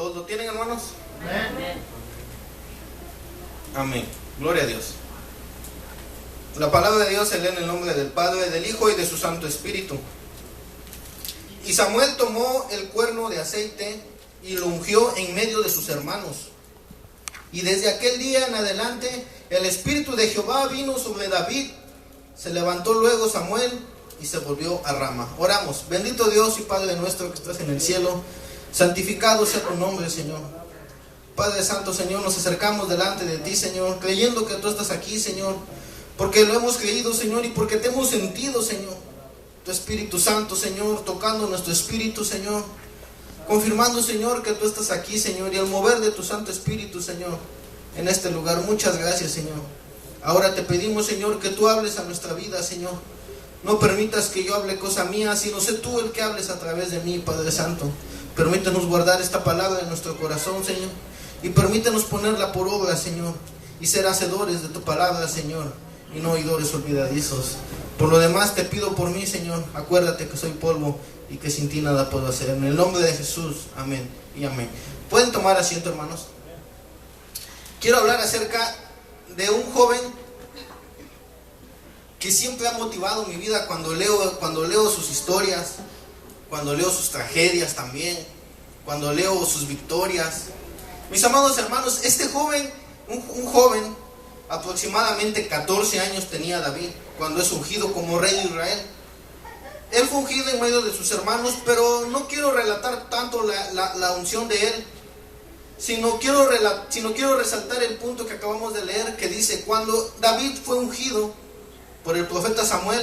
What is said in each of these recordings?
¿Todos lo tienen, hermanos? Amén. Amén. Gloria a Dios. La palabra de Dios se lee en el nombre del Padre, del Hijo y de su Santo Espíritu. Y Samuel tomó el cuerno de aceite y lo ungió en medio de sus hermanos. Y desde aquel día en adelante el Espíritu de Jehová vino sobre David. Se levantó luego Samuel y se volvió a Rama. Oramos. Bendito Dios y Padre nuestro que estás en el cielo, santificado sea tu nombre, Señor. Padre Santo, Señor, nos acercamos delante de ti, Señor, creyendo que tú estás aquí, Señor, porque lo hemos creído, Señor, y porque te hemos sentido, Señor. Tu Espíritu Santo, Señor, tocando nuestro espíritu, Señor, confirmando, Señor, que tú estás aquí, Señor, y al mover de tu Santo Espíritu, Señor, en este lugar. Muchas gracias, Señor. Ahora te pedimos, Señor, que tú hables a nuestra vida, Señor. No permitas que yo hable cosa mía, sino sé tú el que hables a través de mí, Padre Santo. Permítanos guardar esta palabra en nuestro corazón, Señor, y permítanos ponerla por obra, Señor, y ser hacedores de tu palabra, Señor, y no oidores olvidadizos. Por lo demás te pido por mí, Señor, acuérdate que soy polvo y que sin ti nada puedo hacer. En el nombre de Jesús, amén y amén. ¿Pueden tomar asiento, hermanos? Quiero hablar acerca de un joven que siempre ha motivado mi vida cuando leo sus historias, cuando leo sus tragedias también, cuando leo sus victorias. Mis amados hermanos, este joven, un joven, aproximadamente 14 años tenía David cuando es ungido como rey de Israel. Él fue ungido en medio de sus hermanos, pero no quiero relatar tanto la unción de él, sino quiero resaltar el punto que acabamos de leer, que dice: cuando David fue ungido por el profeta Samuel,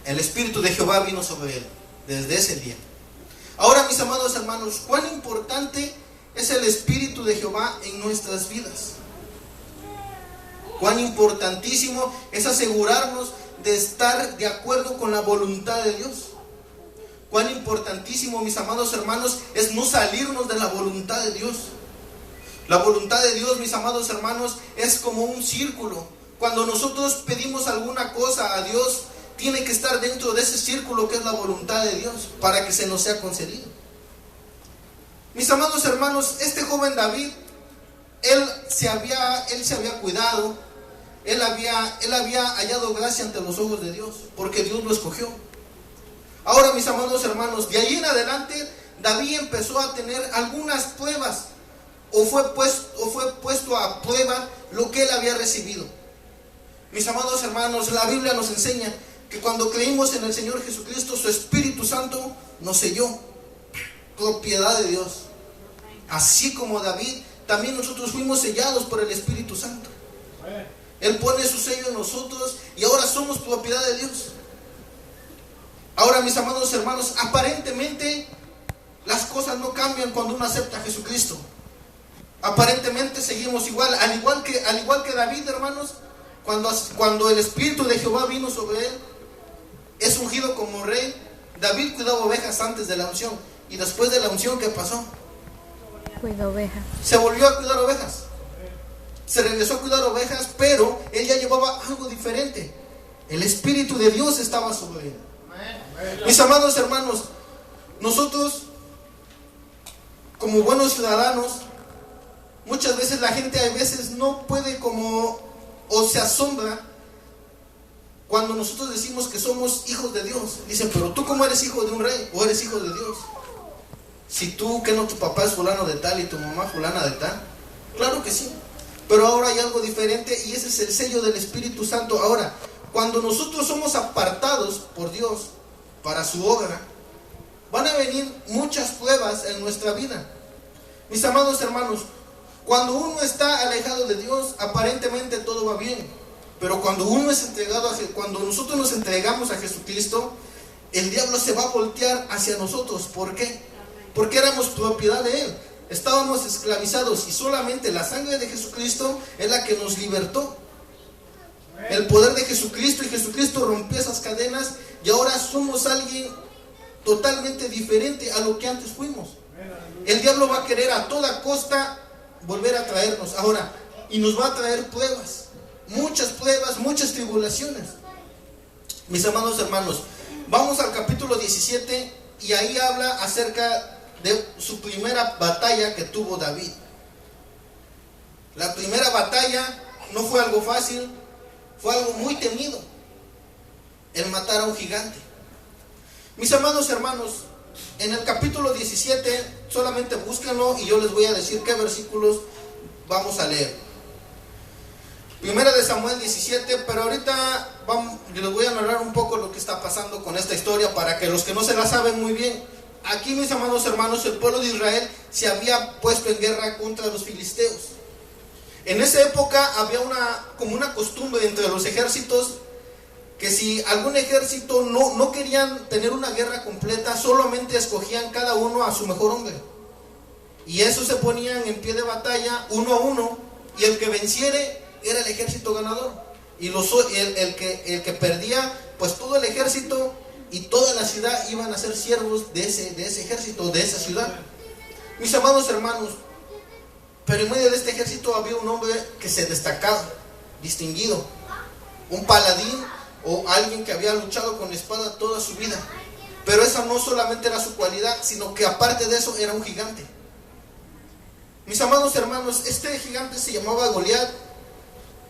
el Espíritu de Jehová vino sobre él, desde ese día. Ahora, mis amados hermanos, cuán importante es el Espíritu de Jehová en nuestras vidas. Cuán importantísimo es asegurarnos de estar de acuerdo con la voluntad de Dios. Cuán importantísimo, mis amados hermanos, es no salirnos de la voluntad de Dios. La voluntad de Dios, mis amados hermanos, es como un círculo. Cuando nosotros pedimos alguna cosa a Dios, tiene que estar dentro de ese círculo que es la voluntad de Dios, para que se nos sea concedido. Mis amados hermanos, este joven David, él se había cuidado, él había hallado gracia ante los ojos de Dios, porque Dios lo escogió. Ahora, mis amados hermanos, de ahí en adelante, David empezó a tener algunas pruebas, o fue puesto a prueba lo que él había recibido. Mis amados hermanos, la Biblia nos enseña que cuando creímos en el Señor Jesucristo, su Espíritu Santo nos selló, propiedad de Dios. Así como David, también nosotros fuimos sellados por el Espíritu Santo. Él pone su sello en nosotros y ahora somos propiedad de Dios. Ahora, mis amados hermanos, aparentemente las cosas no cambian cuando uno acepta a Jesucristo. Aparentemente seguimos igual, al igual que David, hermanos. Cuando el Espíritu de Jehová vino sobre él, es ungido como rey. David cuidaba ovejas antes de la unción, y después de la unción, ¿qué pasó? Cuida ovejas. Se volvió a cuidar ovejas. Se regresó a cuidar ovejas, pero él ya llevaba algo diferente. El Espíritu de Dios estaba sobre él. Mis amados hermanos, nosotros, como buenos ciudadanos, muchas veces la gente a veces no puede o se asombra cuando nosotros decimos que somos hijos de Dios. Dicen: pero tú, ¿cómo eres hijo de un rey o eres hijo de Dios? Si tú, que no, tu papá es fulano de tal y tu mamá fulana de tal. Claro que sí, pero ahora hay algo diferente, y ese es el sello del Espíritu Santo. Ahora, cuando nosotros somos apartados por Dios para su obra, van a venir muchas pruebas en nuestra vida. Mis amados hermanos, cuando uno está alejado de Dios, aparentemente todo va bien. Pero cuando cuando nosotros nos entregamos a Jesucristo, el diablo se va a voltear hacia nosotros. ¿Por qué? Porque éramos propiedad de él. Estábamos esclavizados, y solamente la sangre de Jesucristo es la que nos libertó. El poder de Jesucristo, y Jesucristo rompió esas cadenas, y ahora somos alguien totalmente diferente a lo que antes fuimos. El diablo va a querer a toda costa volver a traernos ahora, y nos va a traer pruebas, muchas tribulaciones. Mis amados hermanos, vamos al capítulo 17, y ahí habla acerca de su primera batalla que tuvo David. La primera batalla no fue algo fácil, fue algo muy temido, el matar a un gigante. Mis amados hermanos, en el capítulo 17, solamente búsquenlo y yo les voy a decir qué versículos vamos a leer. Primera de Samuel 17, pero ahorita les voy a narrar un poco lo que está pasando con esta historia para que los que no se la saben muy bien. Aquí, mis amados hermanos, el pueblo de Israel se había puesto en guerra contra los filisteos. En esa época había como una costumbre entre los ejércitos, que si algún ejército no querían tener una guerra completa, solamente escogían cada uno a su mejor hombre. Y eso se ponían en pie de batalla, uno a uno, y el que venciere era el ejército ganador. Y el que perdía, pues todo el ejército y toda la ciudad iban a ser siervos de ese ejército, de esa ciudad. Mis amados hermanos, pero en medio de este ejército había un hombre que se destacaba, distinguido, un paladín o alguien que había luchado con espada toda su vida. Pero esa no solamente era su cualidad, sino que aparte de eso era un gigante. Mis amados hermanos, este gigante se llamaba Goliat.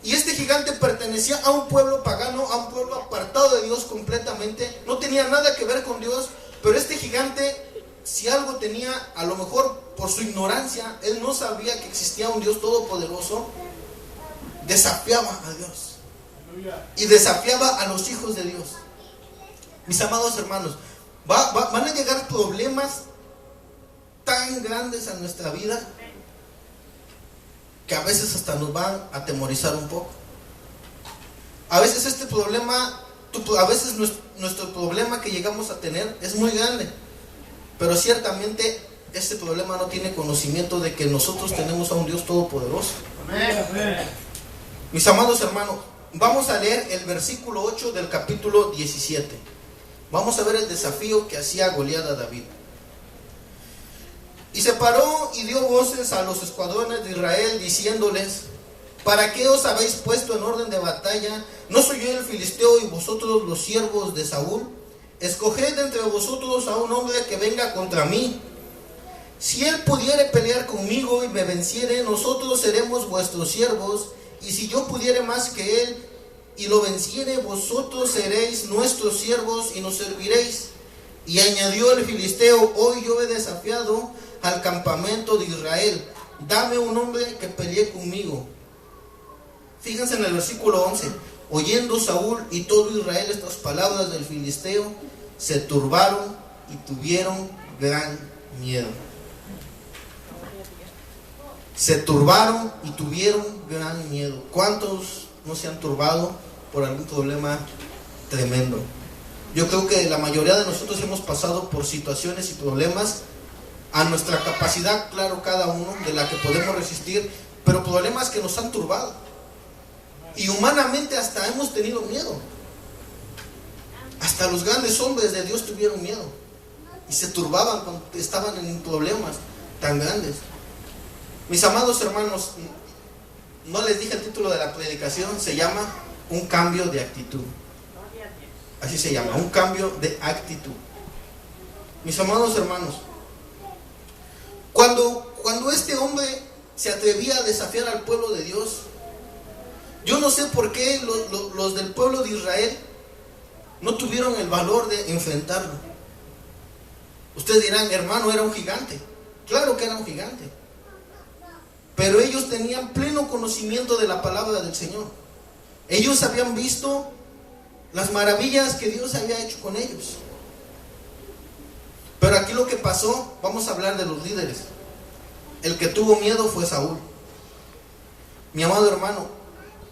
Y este gigante pertenecía a un pueblo pagano, a un pueblo apartado de Dios completamente. No tenía nada que ver con Dios, pero este gigante, si algo tenía, a lo mejor por su ignorancia, él no sabía que existía un Dios todopoderoso, desafiaba a Dios. Y desafiaba a los hijos de Dios. Mis amados hermanos, van a llegar problemas tan grandes a nuestra vida que a veces hasta nos van a atemorizar un poco. A veces a veces nuestro problema que llegamos a tener es muy grande, pero ciertamente este problema no tiene conocimiento de que nosotros tenemos a un Dios todopoderoso. Amén. Mis amados hermanos, vamos a leer el versículo 8 del capítulo 17. Vamos a ver el desafío que hacía Goliat a David. Y se paró y dio voces a los escuadrones de Israel, diciéndoles: ¿para qué os habéis puesto en orden de batalla? ¿No soy yo el filisteo y vosotros los siervos de Saúl? Escoged entre vosotros a un hombre que venga contra mí. Si él pudiere pelear conmigo y me venciere, nosotros seremos vuestros siervos. Y si yo pudiere más que él y lo venciere, vosotros seréis nuestros siervos y nos serviréis. Y añadió el filisteo: hoy yo he desafiado al campamento de Israel, dame un hombre que pelee conmigo. Fíjense en el versículo 11. Oyendo Saúl y todo Israel estas palabras del filisteo, se turbaron y tuvieron gran miedo. Se turbaron y tuvieron gran miedo. ¿Cuántos no se han turbado por algún problema tremendo? Yo creo que la mayoría de nosotros hemos pasado por situaciones y problemas a nuestra capacidad, claro, cada uno, de la que podemos resistir, pero problemas que nos han turbado. Y humanamente hasta hemos tenido miedo. Hasta los grandes hombres de Dios tuvieron miedo y se turbaban cuando estaban en problemas tan grandes. Mis amados hermanos, no les dije el título de la predicación, se llama Un cambio de actitud. Así se llama, un cambio de actitud. Mis amados hermanos, cuando este hombre se atrevía a desafiar al pueblo de Dios, yo no sé por qué los del pueblo de Israel no tuvieron el valor de enfrentarlo. Ustedes dirán: hermano, era un gigante. Claro que era un gigante, pero ellos tenían pleno conocimiento de la palabra del Señor. Ellos habían visto las maravillas que Dios había hecho con ellos. Pero aquí lo que pasó, vamos a hablar de los líderes. El que tuvo miedo fue Saúl. Mi amado hermano,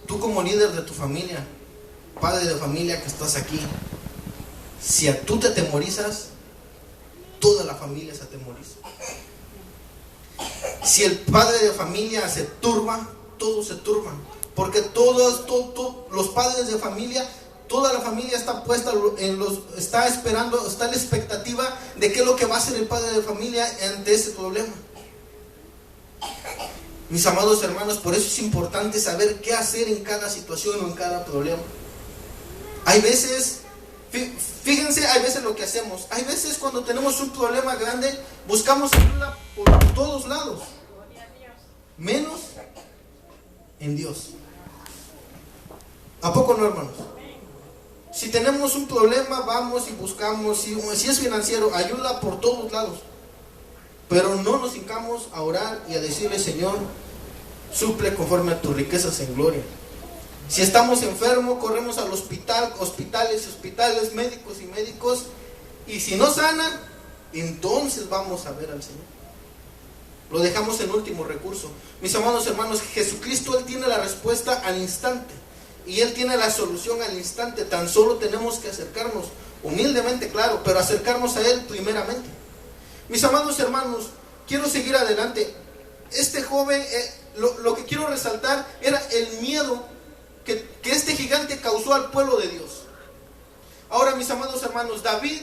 tú como líder de tu familia, padre de familia que estás aquí, si tú te atemorizas, toda la familia se atemoriza. Si el padre de familia se turba, todos se turban. Porque todos los padres de familia, toda la familia está puesta está esperando, está en la expectativa de qué es lo que va a hacer el padre de familia ante ese problema. Mis amados hermanos, por eso es importante saber qué hacer en cada situación o en cada problema. Hay veces Fíjense, hay veces lo que hacemos. Hay veces cuando tenemos un problema grande, buscamos ayuda por todos lados, menos en Dios. ¿A poco no, hermanos? Si tenemos un problema, vamos y buscamos, si es financiero, ayuda por todos lados. Pero no nos hincamos a orar y a decirle: Señor, suple conforme a tus riquezas en gloria. Si estamos enfermos, corremos al hospital, hospitales, médicos y médicos. Y si no sana, entonces vamos a ver al Señor. Lo dejamos en último recurso. Mis amados hermanos, Jesucristo, Él tiene la respuesta al instante. Y Él tiene la solución al instante. Tan solo tenemos que acercarnos, humildemente, claro, pero acercarnos a Él primeramente. Mis amados hermanos, quiero seguir adelante. Este joven, lo que quiero resaltar era el miedo que este gigante causó al pueblo de Dios. Ahora, mis amados hermanos, David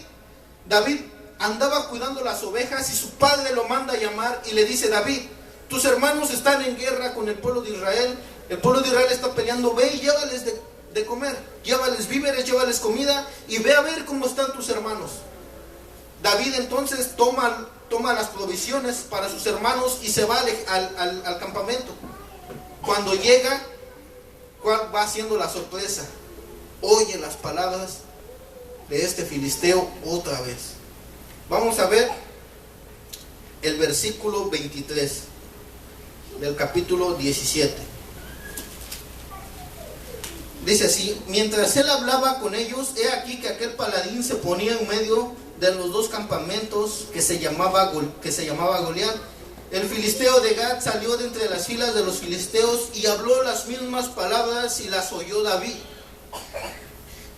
andaba cuidando las ovejas y su padre lo manda a llamar y le dice: David, tus hermanos están en guerra con el pueblo de Israel. El pueblo de Israel está peleando. Ve y llévales de comer, llévales víveres, llévales comida y ve a ver cómo están tus hermanos. David entonces toma las provisiones para sus hermanos y se va al campamento. Cuando llega, ¿cuál va siendo la sorpresa? Oye las palabras de este filisteo otra vez. Vamos a ver el versículo 23 del capítulo 17. Dice así: mientras él hablaba con ellos, he aquí que aquel paladín se ponía en medio de los dos campamentos que se llamaba Goliat. El filisteo de Gat salió de entre las filas de los filisteos y habló las mismas palabras y las oyó David.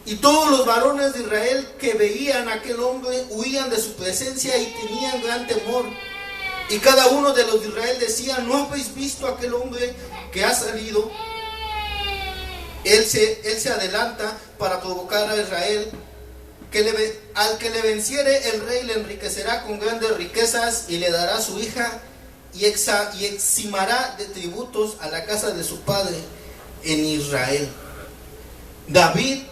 Y todos los varones de Israel que veían a aquel hombre huían de su presencia y tenían gran temor. Y cada uno de los de Israel decía: ¿no habéis visto a aquel hombre que ha salido? Él se adelanta para provocar a Israel. Al que le venciere, el rey le enriquecerá con grandes riquezas y le dará su hija y eximará de tributos a la casa de su padre en Israel. David,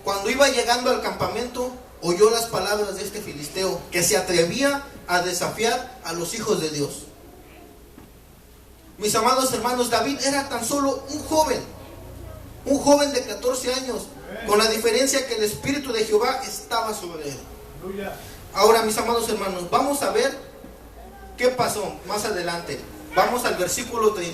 cuando iba llegando al campamento, oyó las palabras de este filisteo que se atrevía a desafiar a los hijos de Dios. Mis amados hermanos, David era tan solo un joven de 14 años, con la diferencia que el Espíritu de Jehová estaba sobre él. Ahora, mis amados hermanos, vamos a ver qué pasó más adelante. Vamos al versículo 30.